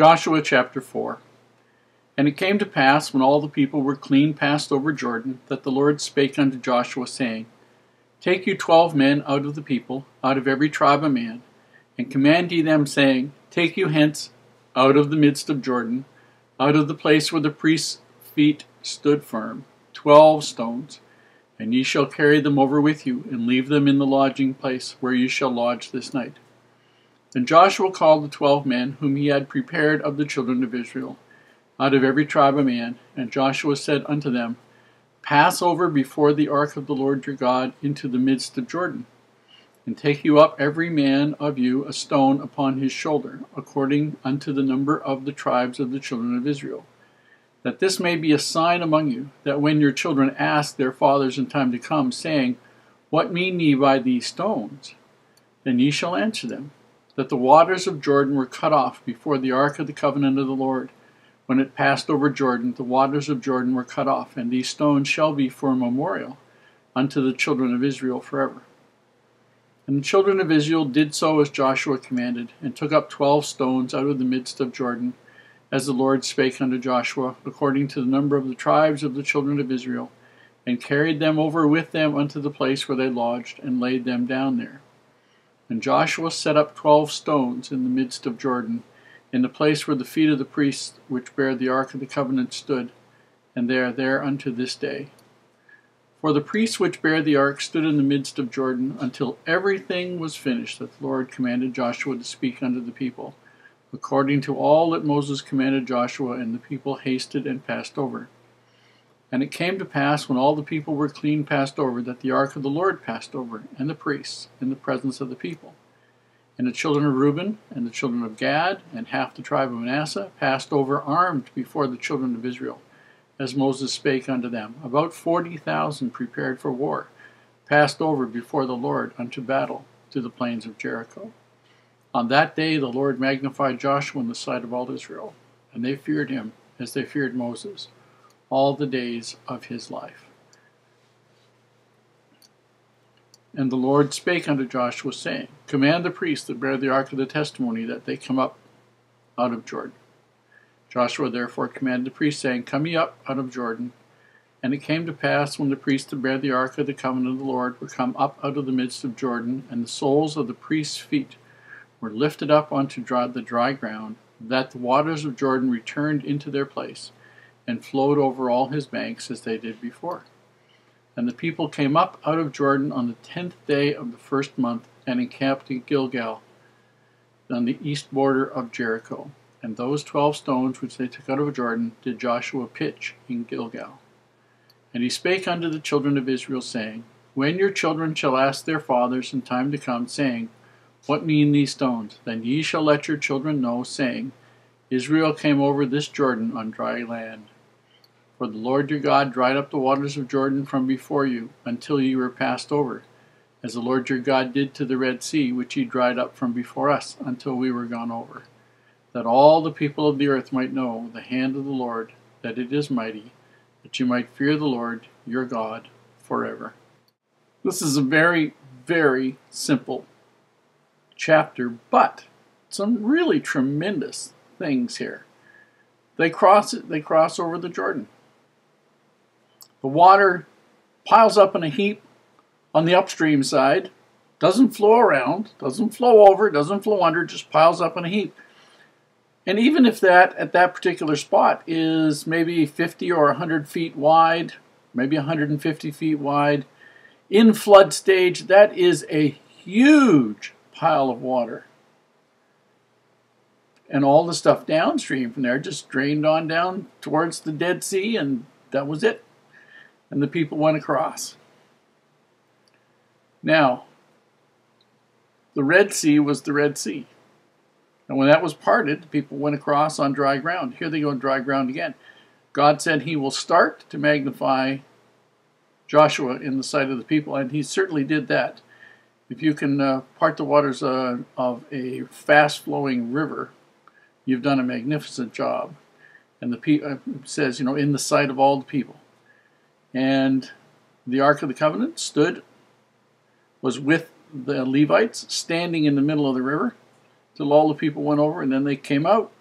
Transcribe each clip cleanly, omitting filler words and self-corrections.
Joshua chapter 4. And it came to pass, when all the people were clean passed over Jordan, that the Lord spake unto Joshua, saying, Take you 12 men out of the people, out of every tribe a man, and command ye them, saying, Take you hence out of the midst of Jordan, out of the place where the priest's feet stood firm, 12 stones, and ye shall carry them over with you, and leave them in the lodging place where ye shall lodge this night. Then Joshua called the 12 men whom he had prepared of the children of Israel, out of every tribe a man, and Joshua said unto them, Pass over before the ark of the Lord your God into the midst of Jordan, and take you up every man of you a stone upon his shoulder, according unto the number of the tribes of the children of Israel, that this may be a sign among you, that when your children ask their fathers in time to come, saying, What mean ye by these stones? Then ye shall answer them, that the waters of Jordan were cut off before the ark of the covenant of the Lord. When it passed over Jordan, the waters of Jordan were cut off, and these stones shall be for a memorial unto the children of Israel forever. And the children of Israel did so as Joshua commanded, and took up 12 stones out of the midst of Jordan, as the Lord spake unto Joshua, according to the number of the tribes of the children of Israel, and carried them over with them unto the place where they lodged, and laid them down there. And Joshua set up 12 stones in the midst of Jordan, in the place where the feet of the priests which bare the ark of the covenant stood, and they are there unto this day. For the priests which bare the ark stood in the midst of Jordan, until everything was finished that the Lord commanded Joshua to speak unto the people, according to all that Moses commanded Joshua, and the people hasted and passed over. And it came to pass, when all the people were clean passed over, that the ark of the Lord passed over, and the priests, in the presence of the people. And the children of Reuben, and the children of Gad, and half the tribe of Manasseh, passed over armed before the children of Israel, as Moses spake unto them. About 40,000 prepared for war, passed over before the Lord unto battle to the plains of Jericho. On that day the Lord magnified Joshua in the sight of all Israel, and they feared him as they feared Moses all the days of his life. And the Lord spake unto Joshua, saying, Command the priests that bear the ark of the testimony, that they come up out of Jordan. Joshua therefore commanded the priests, saying, Come ye up out of Jordan. And it came to pass, when the priests that bear the ark of the covenant of the Lord were come up out of the midst of Jordan, and the soles of the priests' feet were lifted up unto the dry ground, that the waters of Jordan returned into their place, and flowed over all his banks as they did before. And the people came up out of Jordan on the 10th day of the first month, and encamped in Gilgal, on the east border of Jericho. And those 12 stones which they took out of Jordan did Joshua pitch in Gilgal. And he spake unto the children of Israel, saying, When your children shall ask their fathers in time to come, saying, What mean these stones? Then ye shall let your children know, saying, Israel came over this Jordan on dry land. For the Lord your God dried up the waters of Jordan from before you, until ye were passed over, as the Lord your God did to the Red Sea, which he dried up from before us, until we were gone over, that all the people of the earth might know the hand of the Lord, that it is mighty, that you might fear the Lord your God forever. This is a very, very simple chapter, but some really tremendous things here. They cross over the Jordan. The water piles up in a heap on the upstream side, doesn't flow around, doesn't flow over, doesn't flow under, just piles up in a heap. And even if that, at that particular spot, is maybe 50 or 100 feet wide, maybe 150 feet wide, in flood stage, that is a huge pile of water. And all the stuff downstream from there just drained on down towards the Dead Sea, and that was it. And the people went across. Now, the Red Sea was the Red Sea. And when that was parted, the people went across on dry ground. Here they go on dry ground again. God said he will start to magnify Joshua in the sight of the people, and he certainly did that. If you can part the waters of a fast-flowing river, you've done a magnificent job. And the says, in the sight of all the people. And the Ark of the Covenant was with the Levites, standing in the middle of the river, till all the people went over, and then they came out.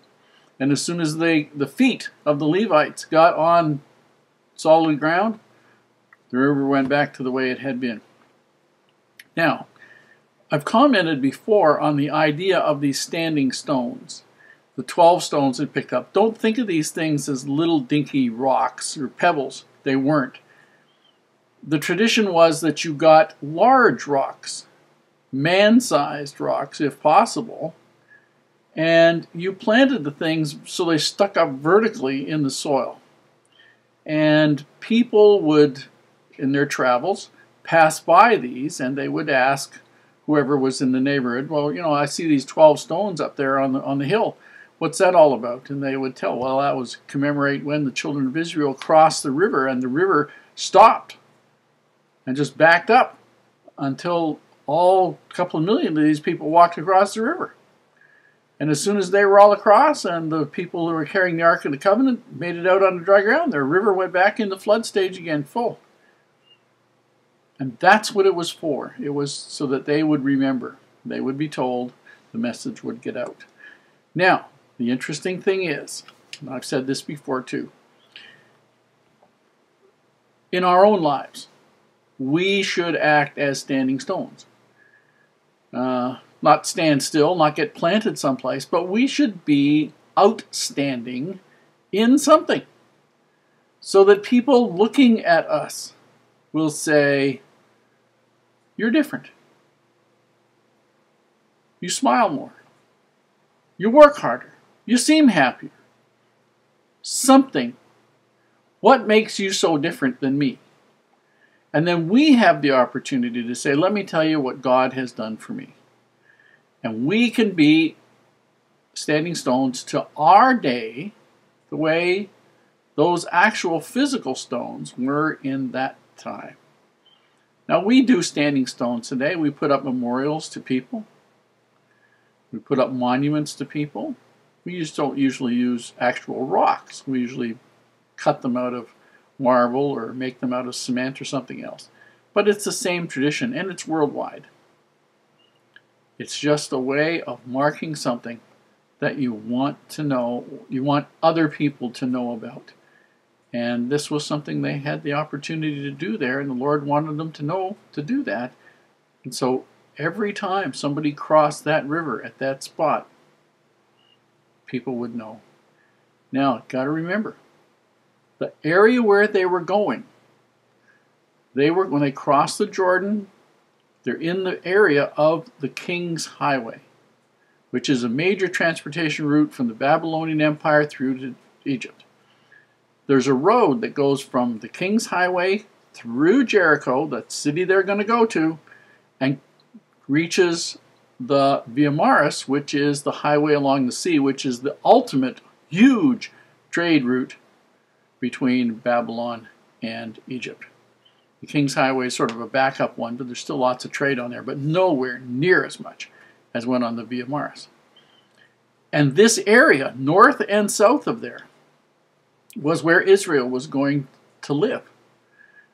And as soon as the feet of the Levites got on solid ground, the river went back to the way it had been. Now, I've commented before on the idea of these standing stones, the 12 stones it picked up. Don't think of these things as little dinky rocks or pebbles. They weren't. The tradition was that you got large rocks, man-sized rocks if possible, and you planted the things so they stuck up vertically in the soil. And people would, in their travels, pass by these, and they would ask whoever was in the neighborhood, well, you know, I see these 12 stones up there on the hill. What's that all about? And they would tell, well, that was commemorate when the children of Israel crossed the river, and the river stopped and just backed up until a couple of million of these people walked across the river. And as soon as they were all across, and the people who were carrying the Ark of the Covenant made it out on the dry ground, their river went back into flood stage again, full. And that's what it was for. It was so that they would remember. They would be told, the message would get out. Now, the interesting thing is, and I've said this before too, in our own lives, we should act as standing stones. Not stand still, not get planted someplace, but we should be outstanding in something so that people looking at us will say, you're different. You smile more. You work harder. You seem happier. Something. What makes you so different than me? And then we have the opportunity to say, let me tell you what God has done for me. And we can be standing stones to our day the way those actual physical stones were in that time. Now, we do standing stones today. We put up memorials to people. We put up monuments to people. We just don't usually use actual rocks. We usually cut them out of marble or make them out of cement or something else. But it's the same tradition, and it's worldwide. It's just a way of marking something that you want to know, you want other people to know about. And this was something they had the opportunity to do there, and the Lord wanted them to know to do that. And so every time somebody crossed that river at that spot, people would know. Now, got to remember, the area where they were going, when they crossed the Jordan, they're in the area of the King's Highway, which is a major transportation route from the Babylonian Empire through to Egypt. There's a road that goes from the King's Highway through Jericho, the city they're going to go to, and reaches the Via Maris, which is the highway along the sea, which is the ultimate huge trade route between Babylon and Egypt. The King's Highway is sort of a backup one, but there's still lots of trade on there, but nowhere near as much as went on the Via Maris. And this area, north and south of there, was where Israel was going to live.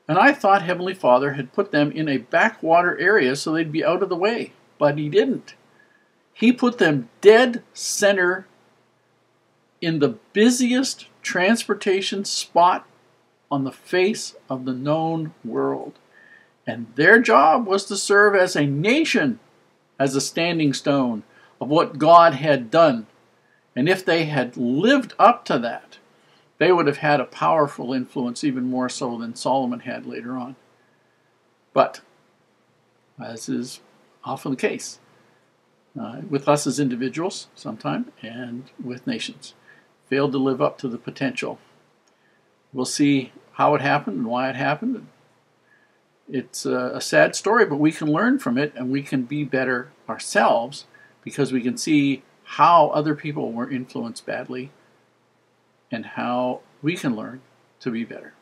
And I thought Heavenly Father had put them in a backwater area so they'd be out of the way, but He didn't. He put them dead center in the busiest transportation spot on the face of the known world. And their job was to serve as a nation, as a standing stone of what God had done. And if they had lived up to that, they would have had a powerful influence, even more so than Solomon had later on. But, as is often the case, with us as individuals sometimes, and with nations, failed to live up to the potential. We'll see how it happened and why it happened. It's a sad story, but we can learn from it, and we can be better ourselves because we can see how other people were influenced badly and how we can learn to be better.